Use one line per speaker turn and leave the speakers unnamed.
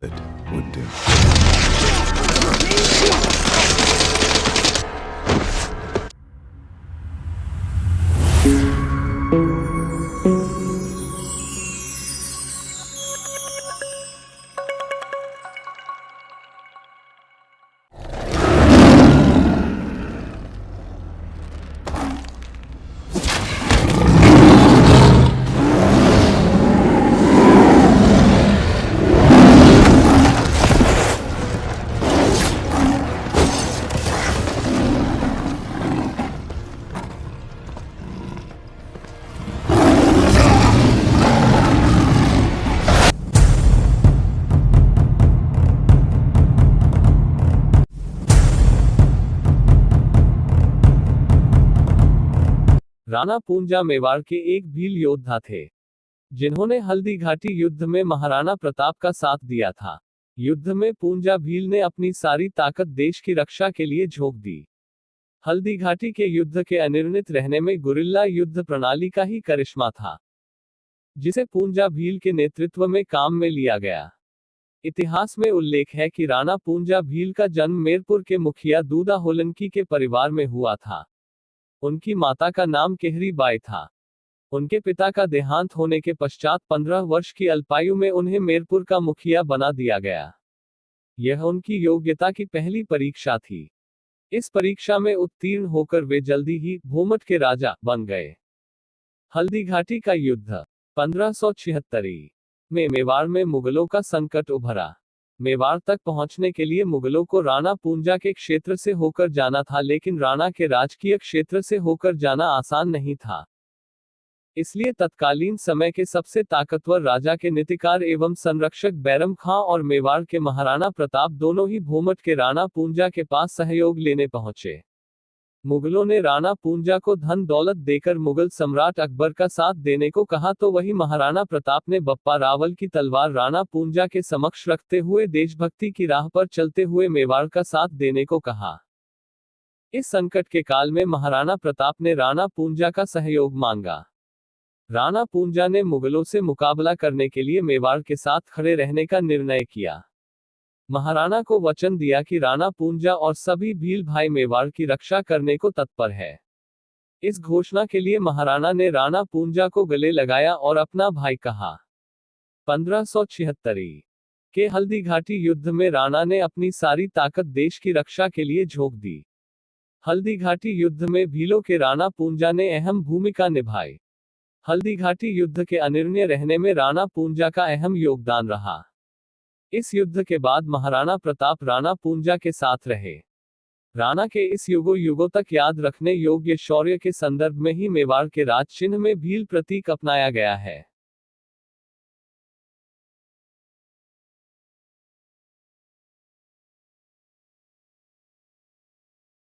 would do.
Rana पूंजा मेवाड़ के एक भील योद्धा थे, जिन्होंने हल्दी घाटी युद्ध में महाराणा प्रताप का साथ दिया था। युद्ध में पूंजा भील ने अपनी सारी ताकत देश की रक्षा के लिए झोंक दी। हल्दी घाटी के युद्ध के अनिर्णित रहने में गुरिल्ला युद्ध प्रणाली का ही करिश्मा था, जिसे पूंजा भील के नेतृत्व में काम में लिया गया। इतिहास में उल्लेख है कि राणा पूंजा भील का जन्म मेरपुर के मुखिया दूदा होलनकी के परिवार में हुआ था। उनकी माता का नाम केहरी बाई था। उनके पिता का देहांत होने के पश्चात 15 वर्ष की अल्पायु में उन्हें मेरपुर का मुखिया बना दिया गया। यह उनकी योग्यता की पहली परीक्षा थी। इस परीक्षा में उत्तीर्ण होकर वे जल्दी ही भूमठ के राजा बन गए। हल्दी घाटी का युद्ध 1576 में मेवाड़ में मुगलों का संकट उभरा। मेवाड़ तक पहुंचने के लिए मुगलों को राणा पूंजा के क्षेत्र से होकर जाना था, लेकिन राणा के राजकीय क्षेत्र से होकर जाना आसान नहीं था। इसलिए तत्कालीन समय के सबसे ताकतवर राजा के नीतिकार एवं संरक्षक बैरम खां और मेवाड़ के महाराणा प्रताप दोनों ही भूमठ के राणा पूंजा के पास सहयोग लेने पहुंचे। मुगलों ने राणा पूंजा को धन दौलत देकर मुगल सम्राट अकबर का साथ देने को कहा, तो वही महाराणा प्रताप ने बप्पा रावल की तलवार राणा पूंजा के समक्ष रखते हुए देशभक्ति की राह पर चलते हुए मेवाड़ का साथ देने को कहा। इस संकट के काल में महाराणा प्रताप ने राणा पूंजा का सहयोग मांगा। राणा पूंजा ने मुगलों से मुकाबला करने के लिए मेवाड़ के साथ खड़े रहने का निर्णय किया। महाराणा को वचन दिया कि राणा पूंजा और सभी भील भाई मेवाड़ की रक्षा करने को तत्पर है। इस घोषणा के लिए महाराणा ने राणा पूंजा को गले लगाया और अपना भाई कहा। 1576 के हल्दी घाटी युद्ध में राणा ने अपनी सारी ताकत देश की रक्षा के लिए झोंक दी। हल्दी घाटी युद्ध में भीलों के राणा पूंजा ने अहम भूमिका निभाई। हल्दी घाटी युद्ध के अनिर्णय रहने में राणा पूंजा का अहम योगदान रहा। इस युद्ध के बाद महाराणा प्रताप राणा पूंजा के साथ रहे। राणा के इस युगों युगों तक याद रखने योग्य शौर्य के संदर्भ में ही मेवाड़ के राज चिन्ह में भील प्रतीक अपनाया गया है।